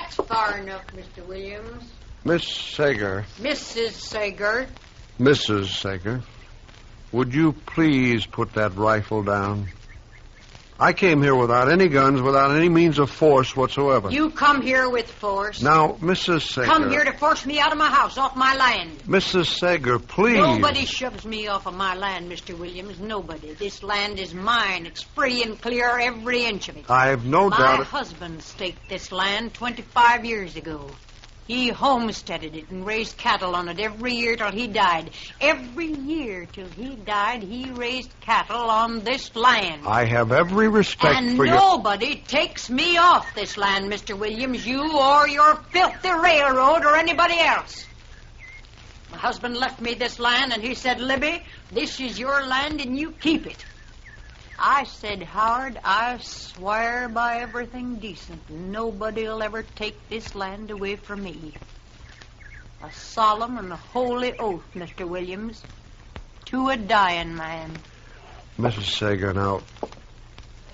That's far enough, Mr. Williams. Miss Sager. Mrs. Sager. Mrs. Sager. Would you please put that rifle down? I came here without any guns, without any means of force whatsoever. You come here with force. Now, Mrs. Sager... Come here to force me out of my house, off my land. Mrs. Sager, please... Nobody shoves me off of my land, Mr. Williams. Nobody. This land is mine. It's free and clear, every inch of it. I've no doubt... My husband staked this land 25 years ago. He homesteaded it and raised cattle on it every year till he died. Every year till he died, he raised cattle on this land. I have every respect for you. And nobody takes me off this land, Mr. Williams, you or your filthy railroad or anybody else. My husband left me this land, and he said, Libby, this is your land and you keep it. I said, Howard, I swear by everything decent, nobody'll ever take this land away from me. A solemn and a holy oath, Mr. Williams, to a dying man. Mrs. Sager, now,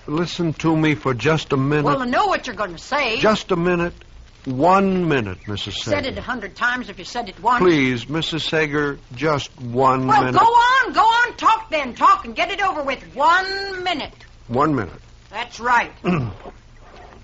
listen to me for just a minute. Well, I know what you're going to say. Just a minute. 1 minute, Mrs. Sager. Said it 100 times if you said it once. Please, Mrs. Sager, just 1 well, minute. Well, go on, talk then. Talk and get it over with. 1 minute. 1 minute. That's right.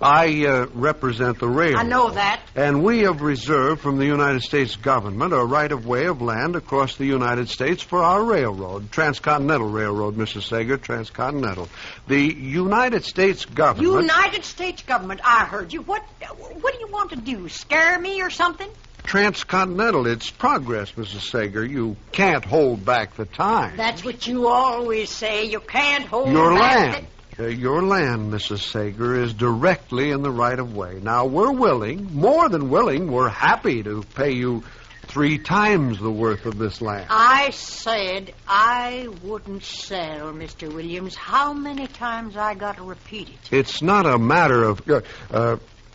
I represent the railroad. I know that. And we have reserved from the United States government a right-of-way of land across the United States for our railroad, Transcontinental Railroad, Mrs. Sager, Transcontinental. The United States government... United States government, I heard you. What do you want to do, scare me or something? Transcontinental, it's progress, Mrs. Sager. You can't hold back the time. That's what you always say. You can't hold Your back land. Your land, Mrs. Sager, is directly in the right-of-way. Now, we're willing, more than willing, we're happy to pay you 3 times the worth of this land. I said I wouldn't sell, Mr. Williams. How many times I got to repeat it? It's not a matter of...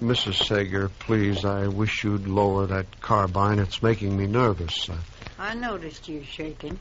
Mrs. Sager, please, I wish you'd lower that carbine. It's making me nervous. I noticed you shaking.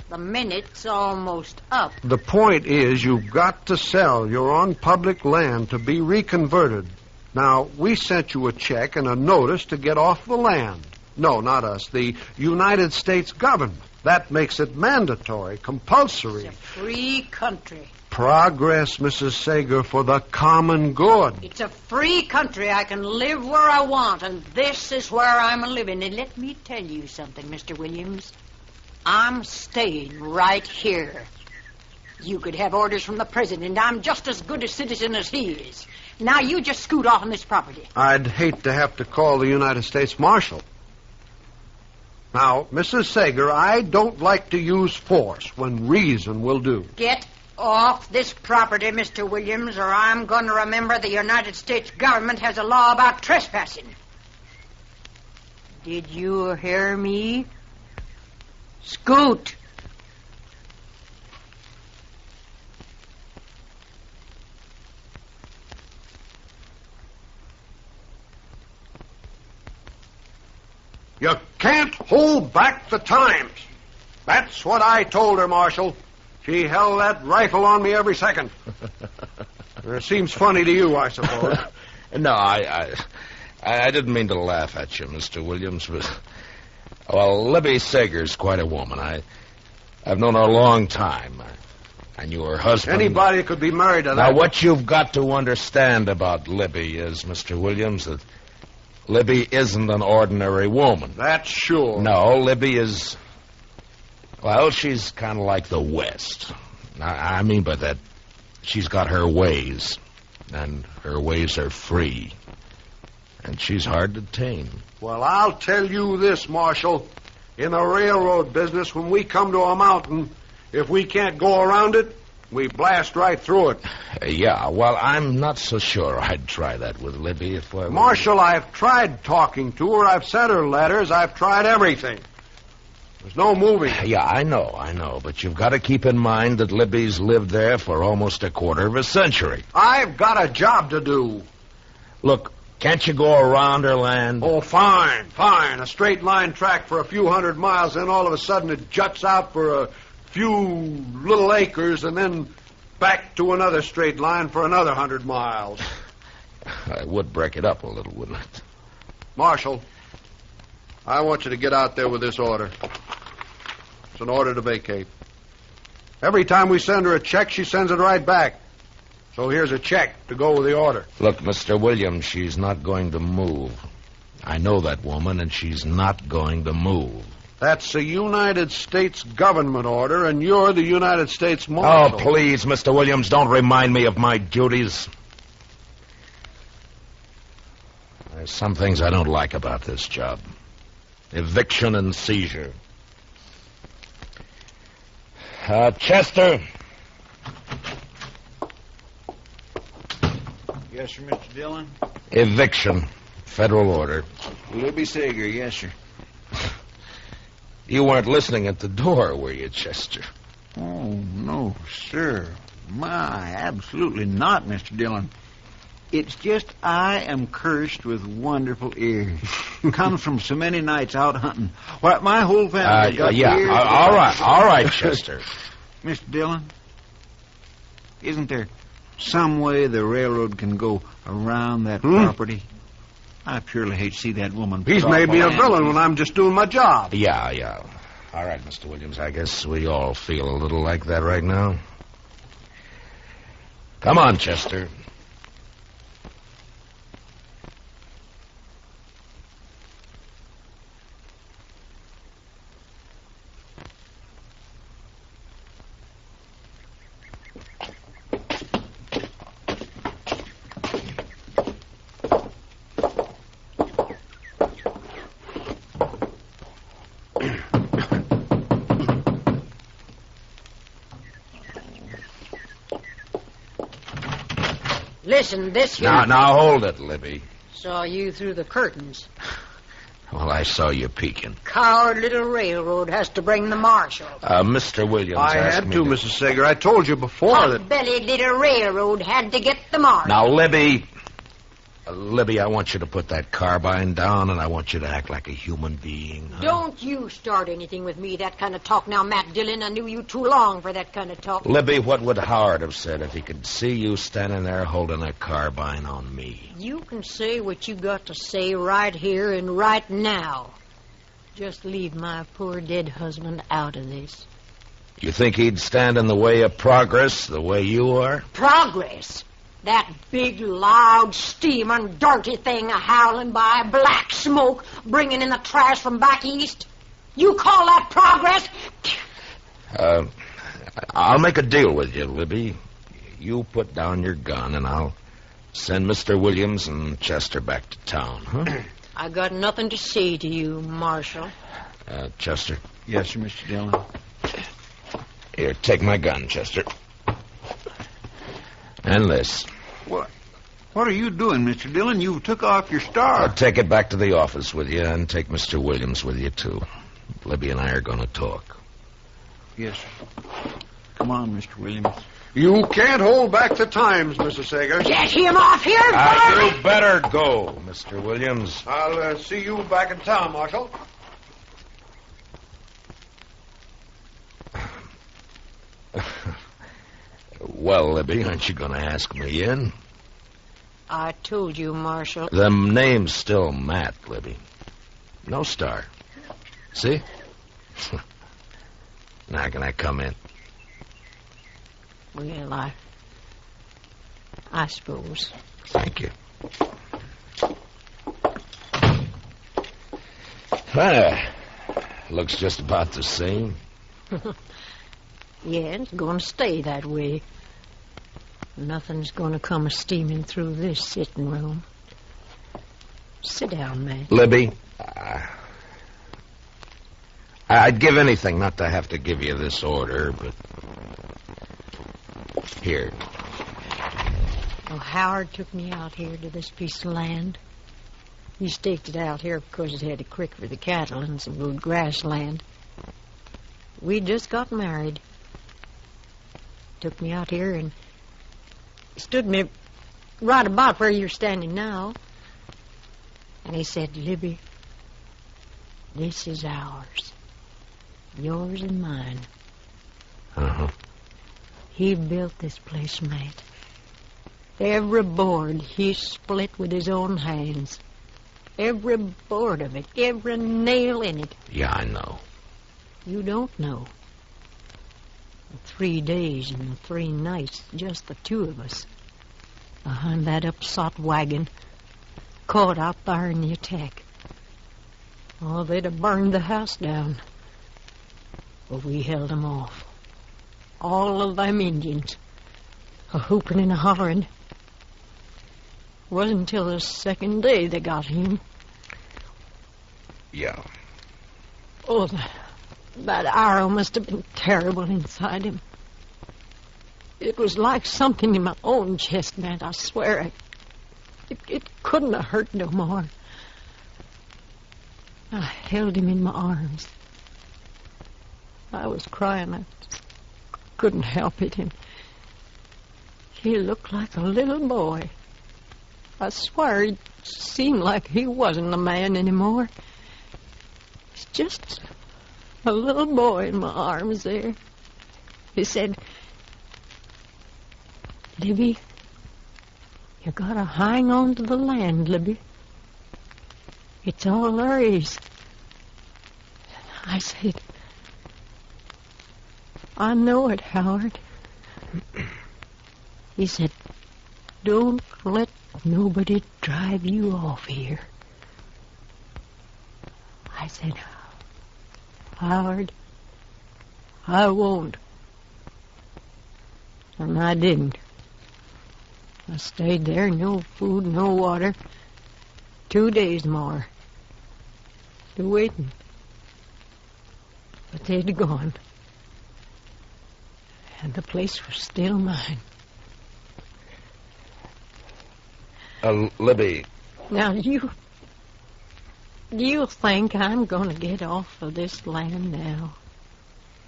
The minute's almost up. The point is, you've got to sell. You're on public land to be reconverted. Now, we sent you a check and a notice to get off the land. No, not us. The United States government. That makes it mandatory, compulsory. It's a free country. Progress, Mrs. Sager, for the common good. It's a free country. I can live where I want, and this is where I'm living. And let me tell you something, Mr. Williams. I'm staying right here. You could have orders from the president. I'm just as good a citizen as he is. Now you just scoot off on this property. I'd hate to have to call the United States Marshal. Now, Mrs. Sager, I don't like to use force when reason will do. Get off this property, Mr. Williams, or I'm going to remember the United States government has a law about trespassing. Did you hear me? Scoot. You can't hold back the times. That's what I told her, Marshal. She held that rifle on me every second. It seems funny to you, I suppose. No, I didn't mean to laugh at you, Mr. Williams, but... Well, Libby Sager's quite a woman. I've known her a long time. I knew her husband. Anybody could be married to that. Now, what you've got to understand about Libby is, Mr. Williams, that Libby isn't an ordinary woman. That's sure. No, Libby is... Well, she's kind of like the West. I mean by that, she's got her ways, and her ways are free. And she's hard to tame. Well, I'll tell you this, Marshal. In the railroad business, when we come to a mountain, if we can't go around it, we blast right through it. Yeah, well, I'm not so sure I'd try that with Libby if I were... Marshal, I've tried talking to her. I've sent her letters. I've tried everything. There's no moving. Yeah, I know. But you've got to keep in mind that Libby's lived there for almost a quarter of a century. I've got a job to do. Look, can't you go around her land? Oh, fine. A straight line track for a few 100 miles, then all of a sudden it juts out for a few little acres, and then back to another straight line for another 100 miles. I would break it up a little, wouldn't it? Marshal, I want you to get out there with this order. It's an order to vacate. Every time we send her a check, she sends it right back. So here's a check to go with the order. Look, Mr. Williams, she's not going to move. I know that woman, and she's not going to move. That's a United States government order, and you're the United States Marshal. Oh, please, Mr. Williams, don't remind me of my duties. There's some things I don't like about this job. Eviction and seizure. Chester. Yes, sir, Mr. Dillon. Eviction. Federal order. Libby Sager, yes, sir. You weren't listening at the door, were you, Chester? Oh, no, sir. My, absolutely not, Mr. Dillon. It's just I am cursed with wonderful ears. Comes from so many nights out hunting. Why, my whole family got ears. All right, Chester. Mr. Dillon, isn't there some way the railroad can go around that property? I purely hate to see that woman. He's made me a villain when I'm just doing my job. Yeah. All right, Mr. Williams, I guess we all feel a little like that right now. Come on, Chester. Listen, this here... Now, hold it, Libby. Saw you through the curtains. Well, I saw you peeking. Coward little railroad has to bring the marshal. Mr. Williams I asked had me to, Mrs. Sager. I told you before that... Hot-bellied little railroad had to get the marshal. Now, Libby, I want you to put that carbine down, and I want you to act like a human being. Huh? Don't you start anything with me, that kind of talk. Now, Matt Dillon, I knew you too long for that kind of talk. Libby, what would Howard have said if he could see you standing there holding a carbine on me? You can say what you got to say right here and right now. Just leave my poor dead husband out of this. You think he'd stand in the way of progress the way you are? Progress? That big, loud, steaming, dirty thing a-howling by, black smoke, bringing in the trash from back east? You call that progress? I'll make a deal with you, Libby. You put down your gun, and I'll send Mr. Williams and Chester back to town, huh? I got nothing to say to you, Marshal. Chester? Yes, sir, Mr. Dillon. Here, take my gun, Chester. And this. What are you doing, Mr. Dillon? You took off your star. I'll take it back to the office with you and take Mr. Williams with you, too. Libby and I are going to talk. Yes, sir. Come on, Mr. Williams. You can't hold back the times, Mrs. Sager. Get him off here, boy! You better go, Mr. Williams. I'll see you back in town, Marshal. Well, Libby, aren't you going to ask me in? I told you, Marshal. The name's still Matt, Libby. No star. See? Now can I come in? Well, I suppose. Thank you. Looks just about the same. Yeah, it's going to stay that way. Nothing's going to come steaming through this sitting room. Sit down, Matt. Libby, I'd give anything not to have to give you this order, but... Here. Well, Howard took me out here to this piece of land. He staked it out here because it had a creek for the cattle and some good grassland. We just got married. Took me out here and stood me right about where you're standing now. And he said, Libby, this is ours. Yours and mine. Uh-huh. He built this place, Matt. Every board he split with his own hands. Every board of it, every nail in it. Yeah, I know. You don't know. 3 days and 3 nights, just the two of us, behind that upsot wagon, caught out there in the attack. Oh, they'd have burned the house down. But we held them off. All of them Indians, a-hooping and a-hollering. Wasn't until the second day they got him. Yeah. Oh, that arrow must have been terrible inside him. It was like something in my own chest, man, I swear. It couldn't have hurt no more. I held him in my arms. I was crying. I couldn't help it. And he looked like a little boy. I swear it seemed like he wasn't a man anymore. He's just a little boy in my arms there. He said, "Libby, you gotta hang on to the land, Libby. It's all there is." I said, "I know it, Howard." He said, "Don't let nobody drive you off here." I said, "Howard, I won't." And I didn't. I stayed there, no food, no water, 2 days more, still waiting. But they'd gone, and the place was still mine. Libby. Now, do you think I'm going to get off of this land now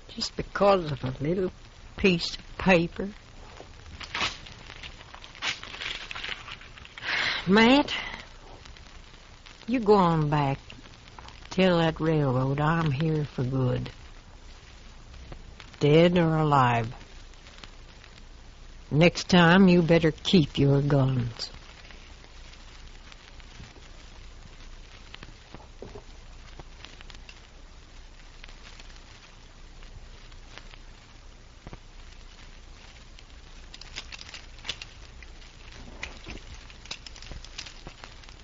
just because of a little piece of paper? Matt, you go on back. Tell that railroad I'm here for good. Dead or alive. Next time, you better keep your guns.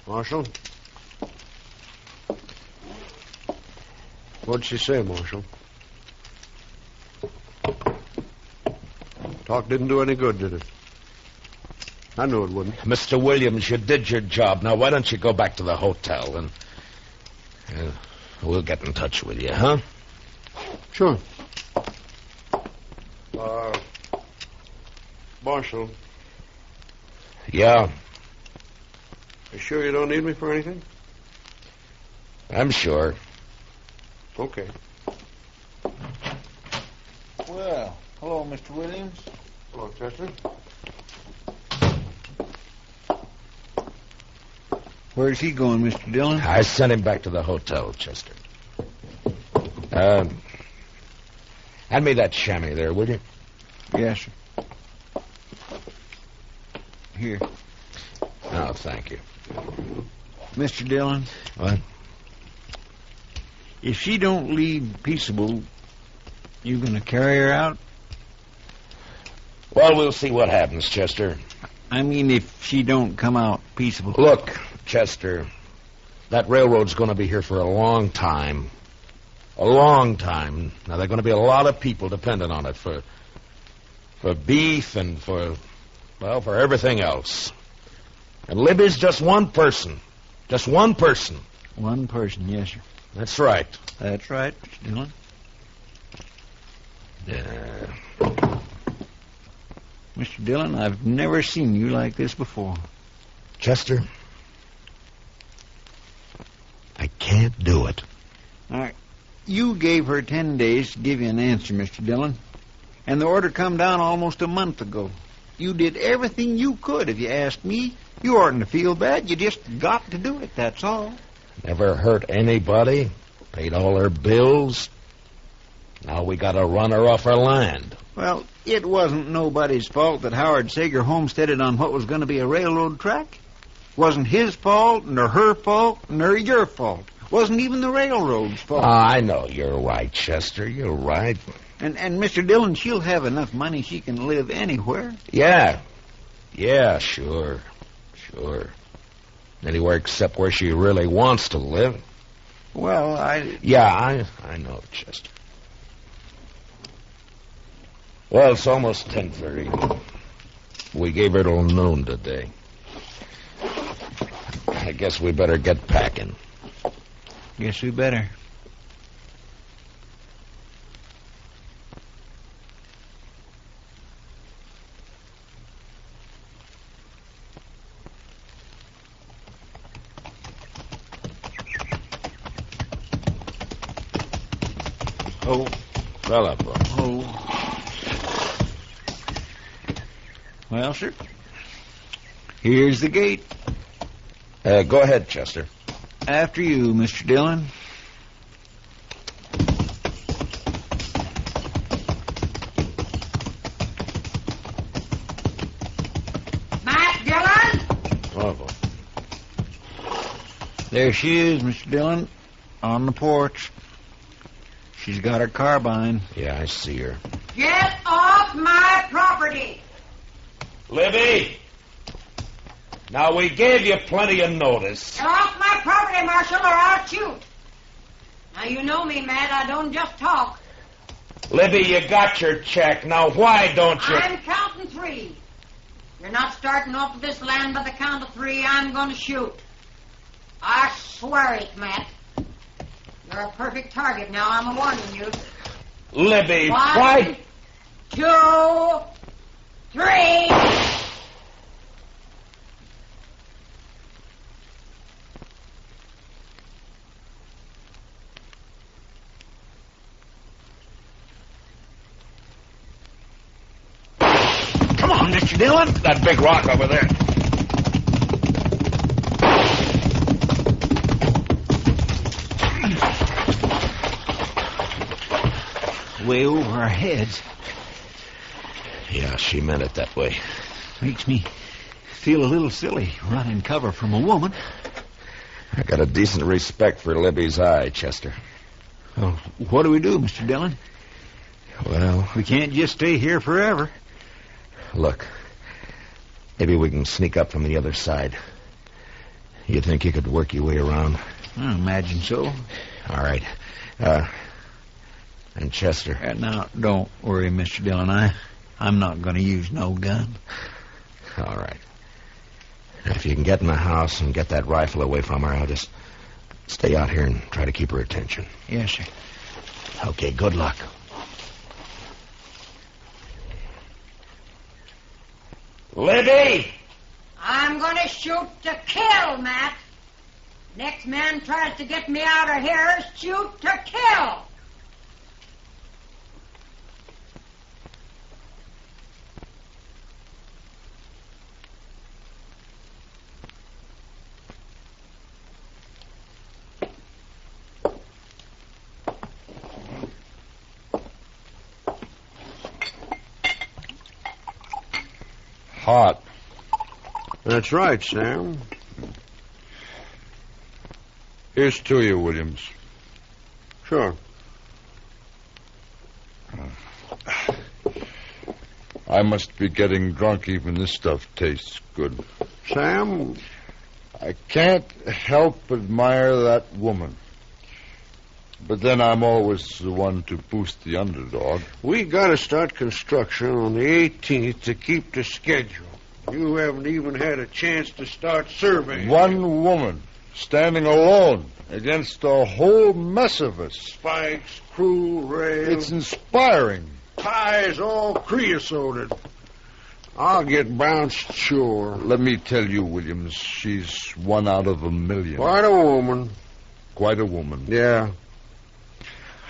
Marshal? What'd she say, Marshal? Talk didn't do any good, did it? I knew it wouldn't. Mr. Williams, you did your job. Now, why don't you go back to the hotel and we'll get in touch with you, huh? Sure. Marshal. Yeah. You sure you don't need me for anything? I'm sure. Okay. Well, hello, Mr. Williams. Hello, Chester. Where's he going, Mr. Dillon? I sent him back to the hotel, Chester. Hand me that chamois there, will you? Yes, sir. Here. Oh, thank you. Mr. Dillon, What? if she don't leave peaceable, you gonna carry her out? Well, we'll see what happens, Chester. I mean, if she don't come out peaceable. Look, Chester, that railroad's going to be here for a long time. A long time. Now, there are going to be a lot of people dependent on it for beef and for everything else. And Libby's just one person. Just one person. One person, yes, sir. That's right. That's right, Mr. Dillon. Mr. Dillon, I've never seen you like this before. Chester, I can't do it. All right. You gave her 10 days to give you an answer, Mr. Dillon. And the order come down almost a month ago. You did everything you could. If you asked me, you oughtn't to feel bad. You just got to do it, that's all. Never hurt anybody. Paid all her bills. Now we got to run her off our land. Well, it wasn't nobody's fault that Howard Sager homesteaded on what was going to be a railroad track. Wasn't his fault, nor her fault, nor your fault. Wasn't even the railroad's fault. I know you're right, Chester. You're right. And Mr. Dillon, she'll have enough money she can live anywhere. Yeah. Yeah, sure. Sure. Anywhere except where she really wants to live. Well, Yeah, I know, Chester. Well, it's almost 10:30. We gave her till noon today. I guess we better get packing. Guess we better. Oh, well up. Oh. Well, sir. Here's the gate. Go ahead, Chester. After you, Mr. Dillon. Matt Dillon? Oh, There she is, Mr. Dillon, on the porch. She's got her carbine. yeah, I see her. Get off my property. Libby! Now, we gave you plenty of notice. Get off my property, Marshal, or I'll shoot. Now, you know me, Matt. I don't just talk. Libby, you got your check. Now, why don't you... I'm counting three. You're not starting off this land by the count of three. I'm going to shoot. I swear it, Matt. You're a perfect target now. I'm warning you. Libby, One, why... 2, 3. Come on, Mr. Dillon. That big rock over there. Way over our heads. Yeah, she meant it that way. Makes me feel a little silly running cover from a woman. I got a decent respect for Libby's eye, Chester. Well, what do we do, Mr. Dillon? Well, We can't just stay here forever. look. Maybe we can sneak up from the other side. You think you could work your way around? I imagine so. All right. And Chester. Now, don't worry, Mr. Dillon. I'm not going to use no gun. All right. If you can get in the house and get that rifle away from her, I'll just stay out here and try to keep her attention. Yes, sir. Okay, good luck. Libby! I'm going to shoot to kill, Matt. Next man tries to get me out of here, shoot to kill. Hot. That's right, Sam. Here's to you, Williams. Sure. I must be getting drunk. Even this stuff tastes good. Sam, I can't help admire that woman. But then I'm always the one to boost the underdog. we got to start construction on the 18th to keep the schedule. You haven't even had a chance to start surveying. One woman standing alone against a whole mess of us. Spikes, crew, rails, It's inspiring. ties all creosoted. I'll get bounced, sure. Let me tell you, Williams, she's one out of a million. Quite a woman. Quite a woman. Yeah.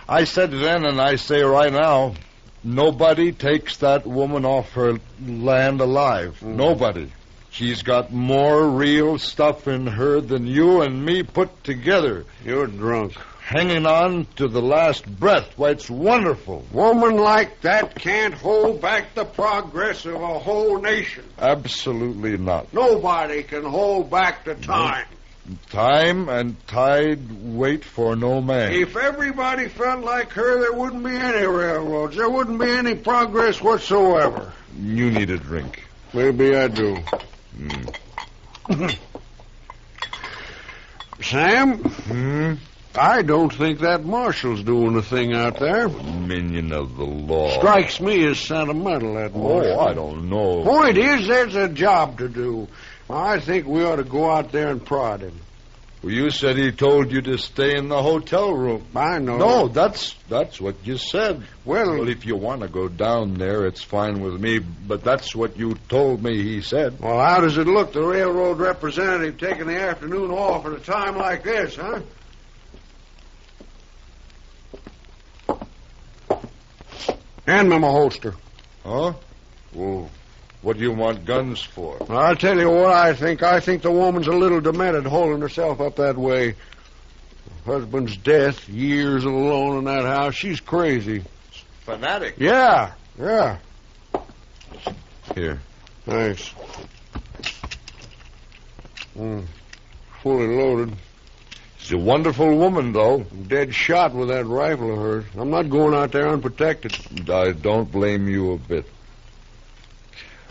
I said then and I say right now, nobody takes that woman off her land alive. Nobody. She's got more real stuff in her than you and me put together. You're drunk. hanging on to the last breath. Why, it's wonderful. Woman like that can't hold back the progress of a whole nation. Absolutely not. Nobody can hold back the time. Time and tide wait for no man. If everybody felt like her, there wouldn't be any railroads. There wouldn't be any progress whatsoever. You need a drink. Maybe I do. Sam? I don't think that marshal's doing a thing out there. Minion of the law. Strikes me as sentimental, that marshal. Oh, I don't know. Point is, there's a job to do. I think we ought to go out there and prod him. Well, you said he told you to stay in the hotel room. I know. No, that's what you said. Well, if you want to go down there, it's fine with me, but that's what you told me he said. Well, how does it look, the railroad representative taking the afternoon off at a time like this, huh? Hand me my holster. Huh? Well, what do you want guns for? I'll tell you what I think. I think the woman's a little demented holding herself up that way. Her husband's death, years alone in that house. She's crazy. Fanatic. Yeah. Here. Thanks. Fully loaded. She's a wonderful woman, though. Dead shot with that rifle of hers. I'm not going out there unprotected. I don't blame you a bit.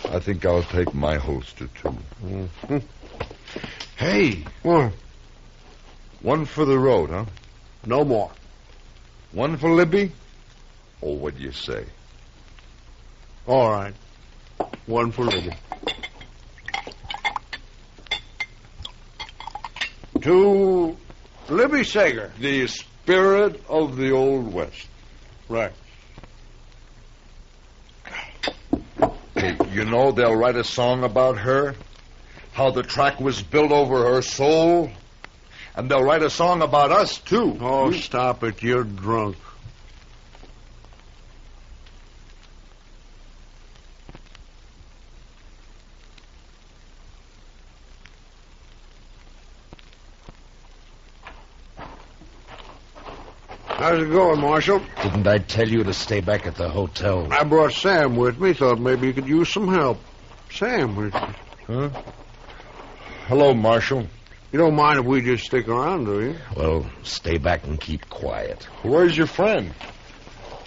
I think I'll take my holster, too. Mm-hmm. Hey. What? One for the road, huh? No more. One for Libby? Oh, what do you say? All right. One for Libby. To Libby Sager. The spirit of the Old West. Right. Hey, you know they'll write a song about her? How the track was built over her soul? And they'll write a song about us, too. Oh, stop it. You're drunk. How's it going, Marshal? Didn't I tell you to stay back at the hotel? I brought Sam with me. Thought maybe you could use some help. Sam, huh? Hello, Marshal. You don't mind if we just stick around, do you? Well, stay back and keep quiet. Where's your friend?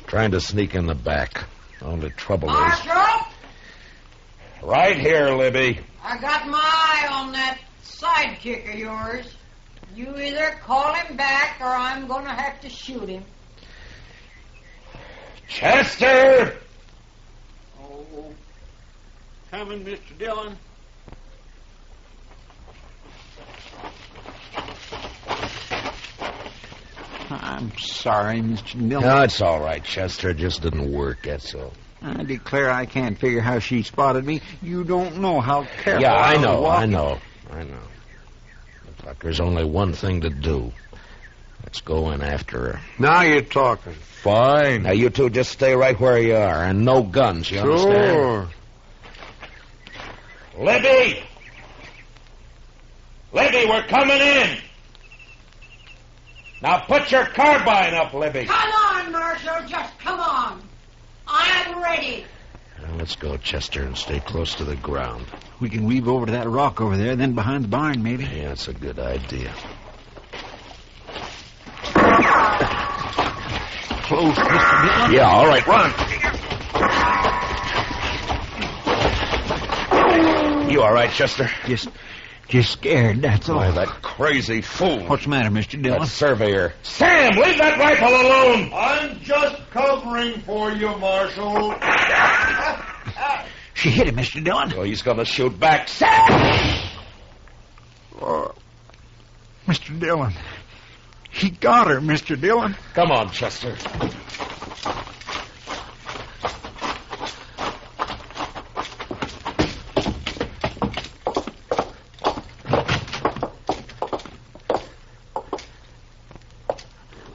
Trying to sneak in the back. Only trouble Marshal? is... Right here, Libby. I got my eye on that sidekick of yours. You either call him back or I'm going to have to shoot him. Chester! Oh, coming, Mr. Dillon. I'm sorry, Mr. Dillon. No, it's all right, Chester. It just didn't work, that's all. I declare I can't figure how she spotted me. You don't know how careful Yeah, I was know. walking. Looks like there's only one thing to do. Let's go in after her. Now you're talking. Fine. Now, you two just stay right where you are, and no guns, you understand? Sure. Libby! Libby, we're coming in! Now put your carbine up, Libby. Come on, Marshal, just come on. I'm ready. Now, let's go, Chester, and stay close to the ground. We can weave over to that rock over there, then behind the barn, maybe. Yeah, that's a good idea. Close, Mr. Dillon. Yeah, all right, run. You all right, Chester? Just scared, that's all. Why, that crazy fool. What's the matter, Mr. Dillon? That surveyor. Sam, leave that rifle alone! I'm just covering for you, Marshal. She hit him, Mr. Dillon. Oh, he's going to shoot back. Sam! Mr. Dillon. He got her, Mr. Dillon. Come on, Chester.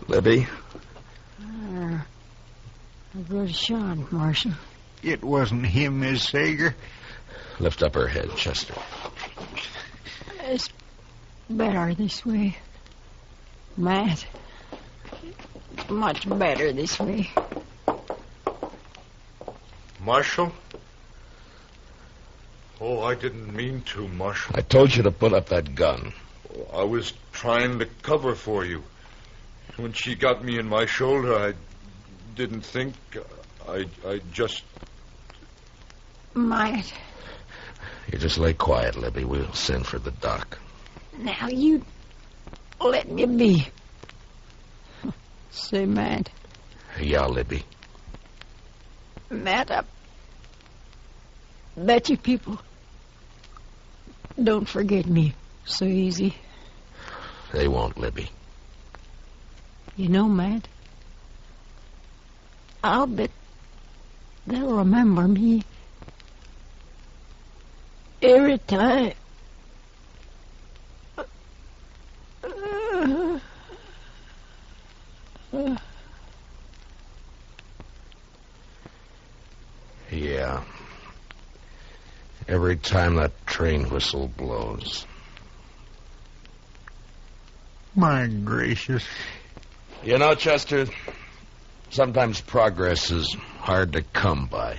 Libby? A good shot, Marshal. It wasn't him, Miss Sager. Lift up her head, Chester. It's better this way. Matt. much better this way. Marshal? Oh, I didn't mean to, Marshal. I told you to put up that gun. I was trying to cover for you. When she got me in my shoulder, I didn't think. I just... Might. You just lay quiet, Libby. We'll send for the doc. Now you let me be. Say, Matt. Yeah, Libby. Matt, I bet you people don't forget me so easy. They won't, Libby. You know, Matt, I'll bet they'll remember me every time. Yeah. Every time that train whistle blows. My gracious. You know, Chester, sometimes progress is hard to come by.